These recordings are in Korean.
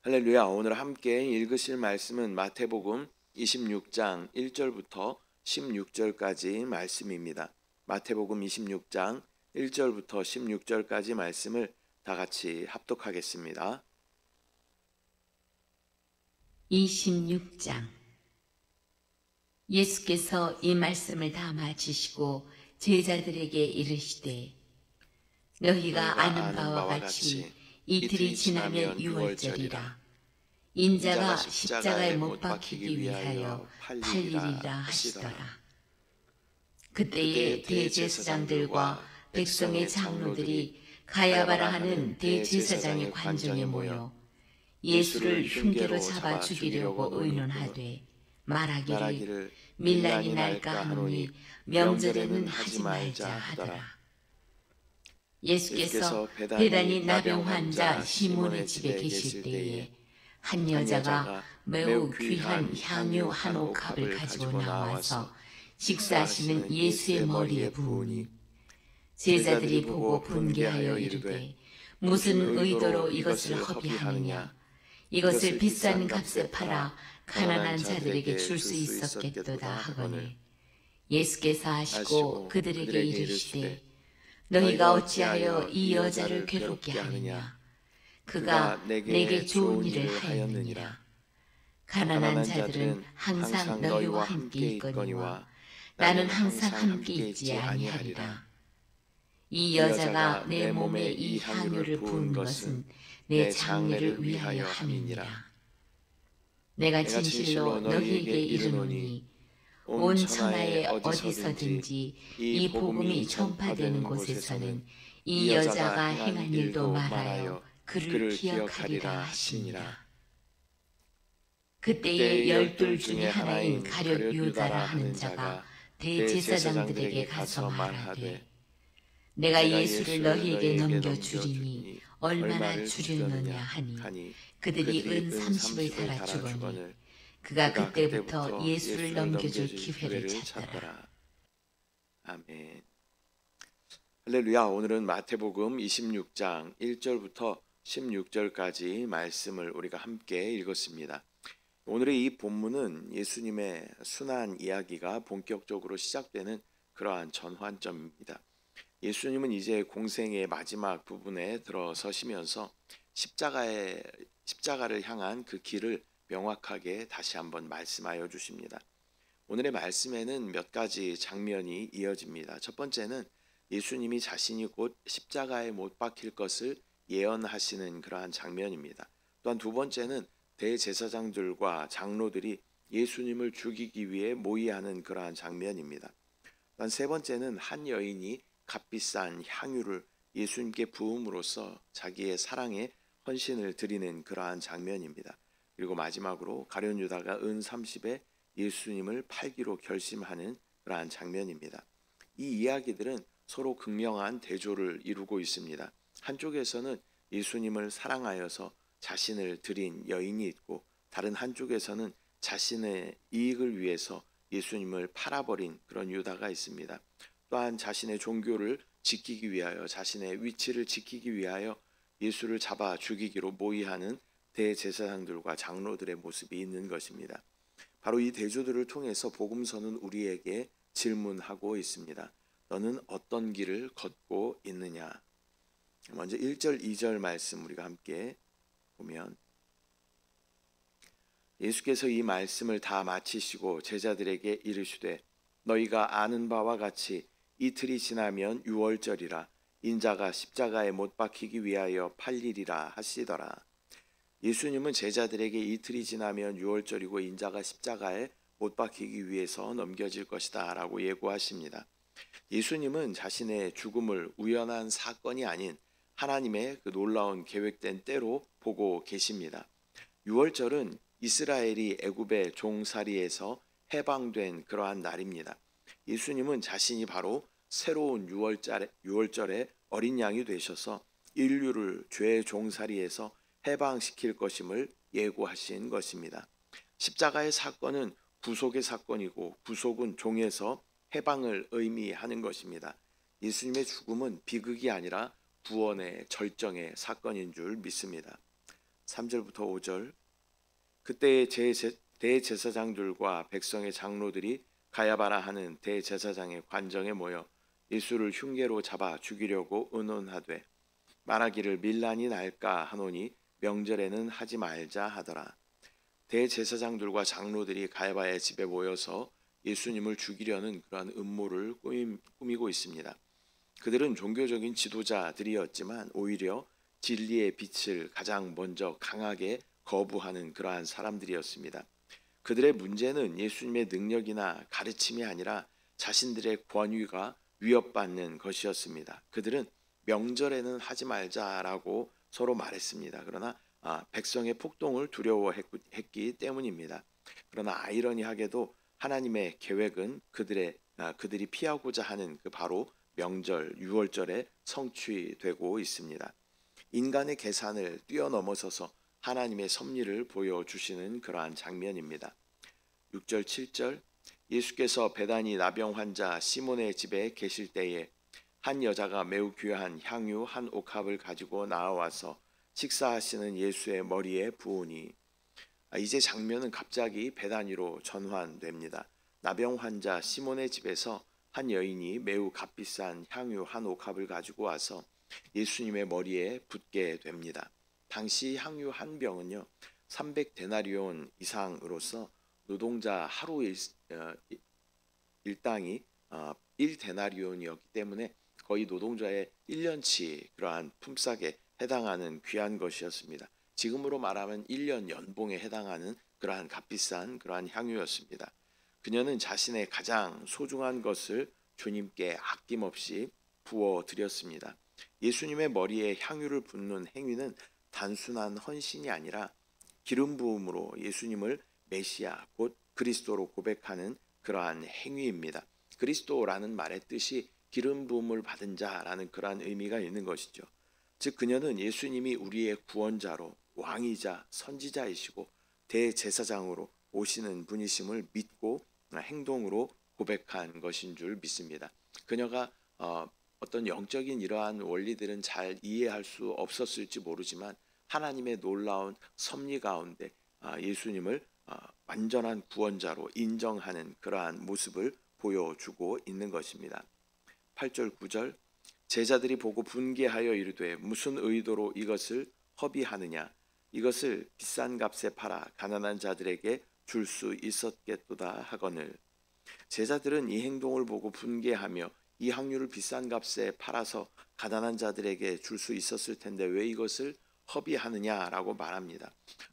할렐루야. 오늘 함께 읽으실 말씀은 마태복음 26장 1절부터 16절까지 말씀입니다. 마태복음 26장 1절부터 16절까지 말씀을 다 같이 합독하겠습니다. 26장. 예수께서 이 말씀을 다 마치시고 제자들에게 이르시되 너희가 아는 바와 같이 이틀이 지나면 유월절이라. 인자가 십자가에 못 박히기 위하여 팔리리라 하시더라. 그때에 대제사장들과 백성의 장로들이 가야바라 하는 대제사장의 관정에 모여 예수를 흉계로 잡아 죽이려고 의논하되 말하기를 밀란이 날까 하노니 명절에는 하지 말자 하더라. 예수께서 베다니 나병 환자 시몬의 집에 계실 때에 한 여자가 매우 귀한 향유 한 옥합을 가지고 나와서 식사하시는 예수의 머리에 부으니 제자들이 보고 분개하여 이르되 무슨 의도로 이것을 허비하느냐. 이것을 비싼 값에 팔아 가난한 자들에게 줄 수 있었겠도다 하거늘 예수께서 하시고 그들에게 이르시되 너희가 어찌하여 이 여자를 괴롭게 하느냐. 그가 내게 좋은 일을 하였느니라. 가난한 자들은 항상 너희와 함께 있거니와 나는 항상 함께 있지 아니하리라. 이 여자가 내 몸에 이 향유를 부은 것은 내 장례를 위하여 함이니라. 내가 진실로 너희에게 이르노니 온 천하에 어디서든지 이 복음이 전파되는 곳에서는 이 여자가 행한 일도 말하여 그를 기억하리라 하시니라. 그때에 12 중에 하나인 가룟 유다라 하는 자가 대제사장들에게 가서 말하되 내가 예수를 너희에게 넘겨주리니 얼마나 주려느냐 하니 그들이 은 30을 달아 주거니 그가 그때부터 예수를 넘겨줄 기회를 찾더라. 아멘. 할렐루야. 오늘은 마태복음 26장 1절부터 16절까지 말씀을 우리가 함께 읽었습니다. 오늘의 이 본문은 예수님의 순환 이야기가 본격적으로 시작되는 그러한 전환점입니다. 예수님은 이제 공생의 마지막 부분에 들어서시면서 십자가를 향한 그 길을 명확하게 다시 한번 말씀하여 주십니다. 오늘의 말씀에는 몇 가지 장면이 이어집니다. 첫 번째는 예수님이 자신이 곧 십자가에 못 박힐 것을 예언하시는 그러한 장면입니다. 또한 두 번째는 대제사장들과 장로들이 예수님을 죽이기 위해 모의하는 그러한 장면입니다. 또한 세 번째는 한 여인이 값비싼 향유를 예수님께 부음으로써 자기의 사랑에 헌신을 드리는 그러한 장면입니다. 그리고 마지막으로 가룟 유다가 은 30에 예수님을 팔기로 결심하는 그러한 장면입니다. 이 이야기들은 서로 극명한 대조를 이루고 있습니다. 한쪽에서는 예수님을 사랑하여서 자신을 드린 여인이 있고 다른 한쪽에서는 자신의 이익을 위해서 예수님을 팔아버린 그런 유다가 있습니다. 또한 자신의 종교를 지키기 위하여 자신의 위치를 지키기 위하여 예수를 잡아 죽이기로 모의하는 대제사장들과 장로들의 모습이 있는 것입니다. 바로 이 대조들을 통해서 복음서는 우리에게 질문하고 있습니다. 너는 어떤 길을 걷고 있느냐? 먼저 1절 2절 말씀 우리가 함께 보면 예수께서 이 말씀을 다 마치시고 제자들에게 이르시되 너희가 아는 바와 같이 이틀이 지나면 유월절이라. 인자가 십자가에 못 박히기 위하여 팔리리라 하시더라. 예수님은 제자들에게 이틀이 지나면 유월절이고 인자가 십자가에 못 박히기 위해서 넘겨질 것이다 라고 예고하십니다. 예수님은 자신의 죽음을 우연한 사건이 아닌 하나님의 그 놀라운 계획된 때로 보고 계십니다. 유월절은 이스라엘이 애굽의 종살이에서 해방된 그러한 날입니다. 예수님은 자신이 바로 새로운 유월절에 어린 양이 되셔서 인류를 죄의 종살이에서 해방시킬 것임을 예고하신 것입니다. 십자가의 사건은 구속의 사건이고 구속은 종에서 해방을 의미하는 것입니다. 예수님의 죽음은 비극이 아니라 구원의 절정의 사건인 줄 믿습니다. 3절부터 5절. 그때 대제사장들과 백성의 장로들이 가야바라 하는 대제사장의 관정에 모여 예수를 흉계로 잡아 죽이려고 의논하되 말하기를 밀란이 날까 하노니 명절에는 하지 말자 하더라. 대제사장들과 장로들이 가야바의 집에 모여서 예수님을 죽이려는 그러한 음모를 꾸미고 있습니다. 그들은 종교적인 지도자들이었지만 오히려 진리의 빛을 가장 먼저 강하게 거부하는 그러한 사람들이었습니다. 그들의 문제는 예수님의 능력이나 가르침이 아니라 자신들의 권위가 위협받는 것이었습니다. 그들은 명절에는 하지 말자라고 서로 말했습니다. 그러나 백성의 폭동을 두려워했기 때문입니다. 그러나 아이러니하게도 하나님의 계획은 그들이 피하고자 하는 그 바로 명절 유월절에 성취되고 있습니다. 인간의 계산을 뛰어넘어서서 하나님의 섭리를 보여주시는 그러한 장면입니다. 6절 7절. 예수께서 베다니 나병 환자 시몬의 집에 계실 때에 한 여자가 매우 귀한 향유 한 옥합을 가지고 나와서 식사하시는 예수의 머리에 부으니. 이제 장면은 갑자기 베다니로 전환됩니다. 나병 환자 시몬의 집에서 한 여인이 매우 값비싼 향유 한 옥합을 가지고 와서 예수님의 머리에 붓게 됩니다. 당시 향유 한 병은요 300데나리온 이상으로서 노동자 하루 일당이 1데나리온이었기 때문에 거의 노동자의 1년치 그러한 품삯에 해당하는 귀한 것이었습니다. 지금으로 말하면 1년 연봉에 해당하는 그러한 값비싼 그러한 향유였습니다. 그녀는 자신의 가장 소중한 것을 주님께 아낌없이 부어드렸습니다. 예수님의 머리에 향유를 붓는 행위는 단순한 헌신이 아니라 기름 부음으로 예수님을 메시아 곧 그리스도로 고백하는 그러한 행위입니다. 그리스도라는 말의 뜻이 기름 부음을 받은 자라는 그러한 의미가 있는 것이죠. 즉 그녀는 예수님이 우리의 구원자로 왕이자 선지자이시고 대제사장으로 오시는 분이심을 믿고 행동으로 고백한 것인 줄 믿습니다. 그녀가 어떤 영적인 이러한 원리들은 잘 이해할 수 없었을지 모르지만 하나님의 놀라운 섭리 가운데 예수님을 완전한 구원자로 인정하는 그러한 모습을 보여주고 있는 것입니다. 8절 9절. 제자들이 보고 분개하여 이르되 무슨 의도로 이것을 허비하느냐. 이것을 비싼 값에 팔아 가난한 자들에게 줄 수 있었겠도다 하거늘. 제자들은 이 행동을 보고 분개하며 이 향유를 비싼 값에 팔아서 가난한 자들에게 줄 수 있었을 텐데 왜 이것을 허비하느냐라고 말합니다.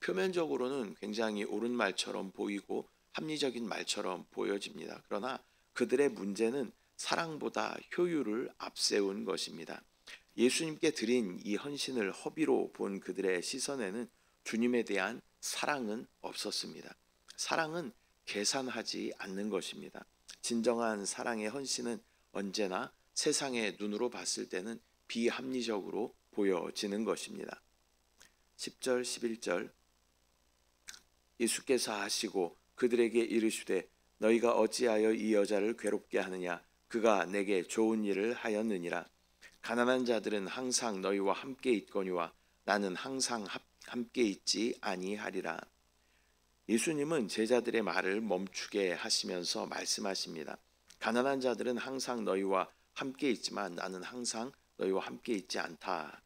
표면적으로는 굉장히 옳은 말처럼 보이고 합리적인 말처럼 보여집니다. 그러나 그들의 문제는 사랑보다 효율을 앞세운 것입니다. 예수님께 드린 이 헌신을 허비로 본 그들의 시선에는 주님에 대한 사랑은 없었습니다. 사랑은 계산하지 않는 것입니다. 진정한 사랑의 헌신은 언제나 세상의 눈으로 봤을 때는 비합리적으로 보여지는 것입니다. 10절 11절. 예수께서 하시고 그들에게 이르시되 너희가 어찌하여 이 여자를 괴롭게 하느냐. 그가 내게 좋은 일을 하였느니라. 가난한 자들은 항상 너희와 함께 있거니와 나는 항상 함께 있지 아니하리라. 예수님은 제자들의 말을 멈추게 하시면서 말씀하십니다. 가난한 자들은 항상 너희와 함께 있지만 나는 항상 너희와 함께 있지 않다.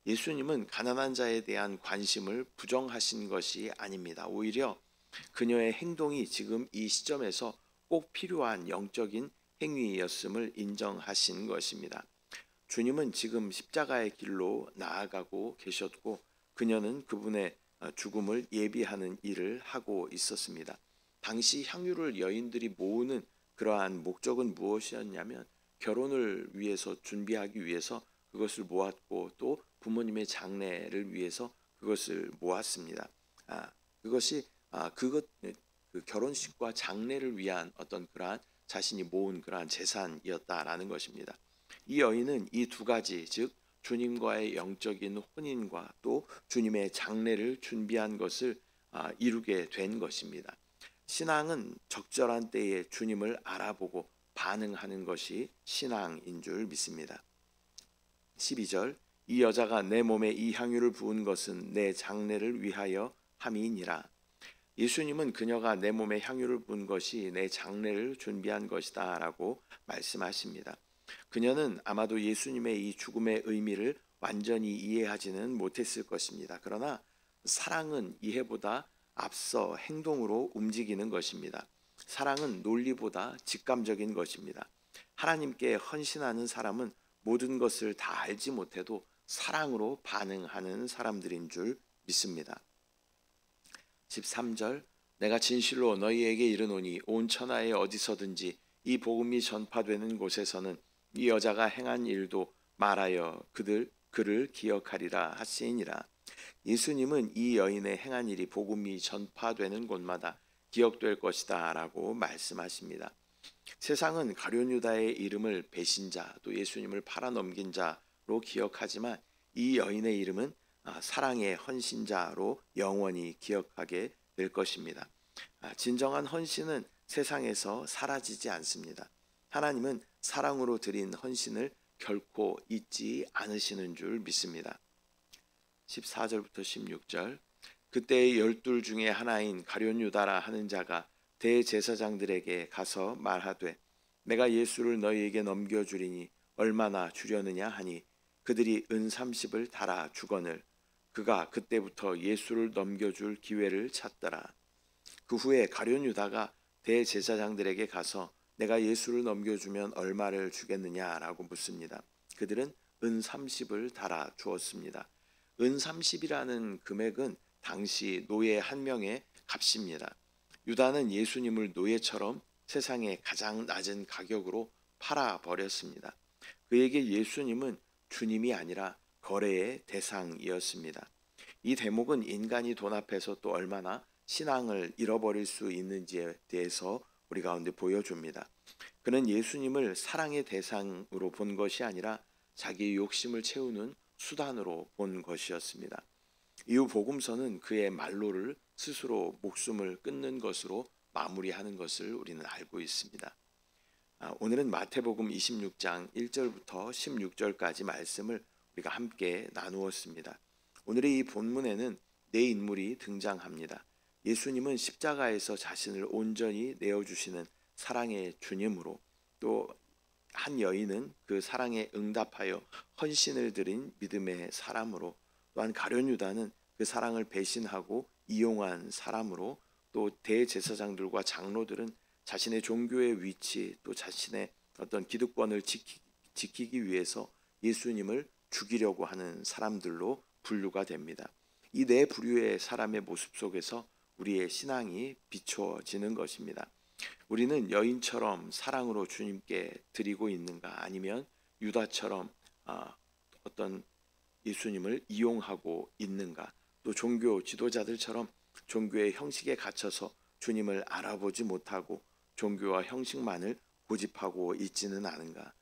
예수님은 가난한 자에 대한 관심을 부정하신 것이 아닙니다. 오히려 그녀의 행동이 지금 이 시점에서 꼭 필요한 영적인 행위였음을 인정하신 것입니다. 주님은 지금 십자가의 길로 나아가고 계셨고 그녀는 그분의 죽음을 예비하는 일을 하고 있었습니다. 당시 향유를 여인들이 모으는 그러한 목적은 무엇이었냐면 결혼을 위해서 준비하기 위해서 그것을 모았고 또 부모님의 장례를 위해서 그것을 모았습니다. 그것이 그 결혼식과 장례를 위한 어떤 그러한 자신이 모은 그러한 재산이었다라는 것입니다. 이 여인은 이 두 가지 즉 주님과의 영적인 혼인과 또 주님의 장례를 준비한 것을 이루게 된 것입니다. 신앙은 적절한 때에 주님을 알아보고 반응하는 것이 신앙인 줄 믿습니다. 12절. 이 여자가 내 몸에 이 향유를 부은 것은 내 장례를 위하여 함이니라. 예수님은 그녀가 내 몸에 향유를 부은 것이 내 장례를 준비한 것이다 라고 말씀하십니다. 그녀는 아마도 예수님의 이 죽음의 의미를 완전히 이해하지는 못했을 것입니다. 그러나 사랑은 이해보다 앞서 행동으로 움직이는 것입니다. 사랑은 논리보다 직감적인 것입니다. 하나님께 헌신하는 사람은 모든 것을 다 알지 못해도 사랑으로 반응하는 사람들인 줄 믿습니다. 13절 내가 진실로 너희에게 이르노니 온 천하에 어디서든지 이 복음이 전파되는 곳에서는 이 여자가 행한 일도 말하여 그를 기억하리라 하시니라. 예수님은 이 여인의 행한 일이 복음이 전파되는 곳마다 기억될 것이다 라고 말씀하십니다. 세상은 가룟 유다의 이름을 배신자 또 예수님을 팔아넘긴 자로 기억하지만 이 여인의 이름은 사랑의 헌신자로 영원히 기억하게 될 것입니다. 진정한 헌신은 세상에서 사라지지 않습니다. 하나님은 사랑으로 드린 헌신을 결코 잊지 않으시는 줄 믿습니다. 14절부터 16절 그때의 12 중에 하나인 가룟 유다라 하는 자가 대제사장들에게 가서 말하되 내가 예수를 너희에게 넘겨주리니 얼마나 주려느냐 하니 그들이 은 30을 달아 주거늘 그가 그때부터 예수를 넘겨줄 기회를 찾더라. 그 후에 가룟 유다가 대제사장들에게 가서 내가 예수를 넘겨주면 얼마를 주겠느냐라고 묻습니다. 그들은 은 30을 달아 주었습니다. 은 30이라는 금액은 당시 노예 한 명의 값입니다. 유다는 예수님을 노예처럼 세상의 가장 낮은 가격으로 팔아버렸습니다. 그에게 예수님은 주님이 아니라 거래의 대상이었습니다. 이 대목은 인간이 돈 앞에서 또 얼마나 신앙을 잃어버릴 수 있는지에 대해서 우리 가운데 보여줍니다. 그는 예수님을 사랑의 대상으로 본 것이 아니라 자기의 욕심을 채우는 수단으로 본 것이었습니다. 이후 복음서는 그의 말로를 스스로 목숨을 끊는 것으로 마무리하는 것을 우리는 알고 있습니다. 오늘은 마태복음 26장 1절부터 16절까지 말씀을 우리가 함께 나누었습니다. 오늘의 이 본문에는 네 인물이 등장합니다. 예수님은 십자가에서 자신을 온전히 내어주시는 사랑의 주님으로 또 한 여인은 그 사랑에 응답하여 헌신을 드린 믿음의 사람으로 또한 가룟 유다는 그 사랑을 배신하고 이용한 사람으로 또 대제사장들과 장로들은 자신의 종교의 위치 또 자신의 어떤 기득권을 지키기 위해서 예수님을 죽이려고 하는 사람들로 분류가 됩니다. 이 네 부류의 사람의 모습 속에서 우리의 신앙이 비춰지는 것입니다. 우리는 여인처럼 사랑으로 주님께 드리고 있는가 아니면 유다처럼 어떤 예수님을 이용하고 있는가 또 종교 지도자들처럼 종교의 형식에 갇혀서 주님을 알아보지 못하고 종교와 형식만을 고집하고 있지는 않은가.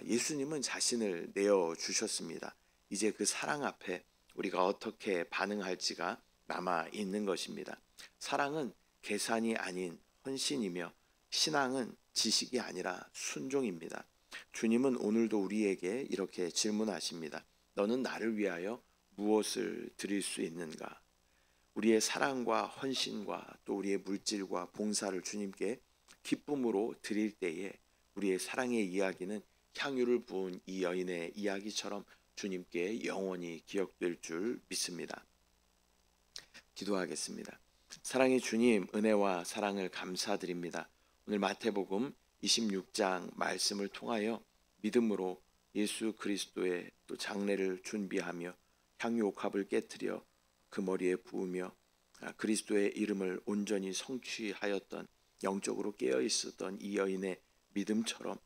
예수님은 자신을 내어주셨습니다. 이제 그 사랑 앞에 우리가 어떻게 반응할지가 남아 있는 것입니다. 사랑은 계산이 아닌 헌신이며 신앙은 지식이 아니라 순종입니다. 주님은 오늘도 우리에게 이렇게 질문하십니다. 너는 나를 위하여 무엇을 드릴 수 있는가? 우리의 사랑과 헌신과 또 우리의 물질과 봉사를 주님께 기쁨으로 드릴 때에 우리의 사랑의 이야기는 향유를 부은 이 여인의 이야기처럼 주님께 영원히 기억될 줄 믿습니다. 기도하겠습니다. 사랑의 주님, 은혜와 사랑을 감사드립니다. 오늘 마태복음 26장 말씀을 통하여 믿음으로 예수 그리스도의 또 장례를 준비하며 향유 옥합을 깨뜨려 그 머리에 부으며 그리스도의 이름을 온전히 성취하였던 영적으로 깨어 있었던 이 여인의 믿음처럼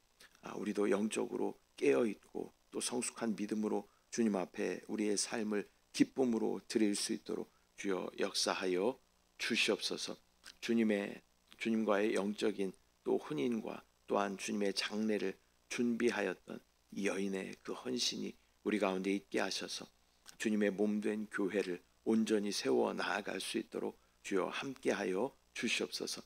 우리도 영적으로 깨어 있고 또 성숙한 믿음으로 주님 앞에 우리의 삶을 기쁨으로 드릴 수 있도록 주여 역사하여 주시옵소서. 주님과의 영적인 또 혼인과 또한 주님의 장례를 준비하였던 이 여인의 그 헌신이 우리 가운데 있게 하셔서 주님의 몸된 교회를 온전히 세워 나아갈 수 있도록 주여 함께하여 주시옵소서.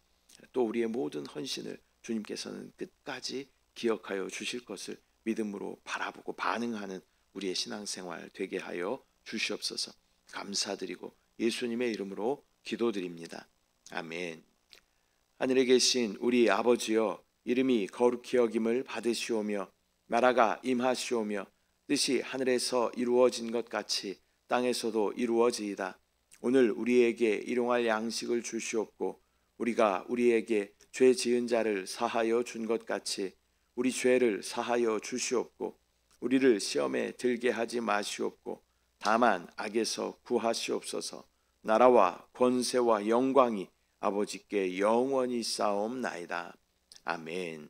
또 우리의 모든 헌신을 주님께서는 끝까지 기억하여 주실 것을 믿음으로 바라보고 반응하는 우리의 신앙생활 되게 하여 주시옵소서. 감사드리고 예수님의 이름으로 기도드립니다. 아멘. 하늘에 계신 우리 아버지여, 이름이 거룩히 여김을 받으시오며 나라가 임하시오며 뜻이 하늘에서 이루어진 것 같이 땅에서도 이루어지이다. 오늘 우리에게 일용할 양식을 주시옵고 우리가 우리에게 죄 지은 자를 사하여 준 것 같이 우리 죄를 사하여 주시옵고 우리를 시험에 들게 하지 마시옵고 다만 악에서 구하시옵소서. 나라와 권세와 영광이 아버지께 영원히 쌓옵나이다. 아멘.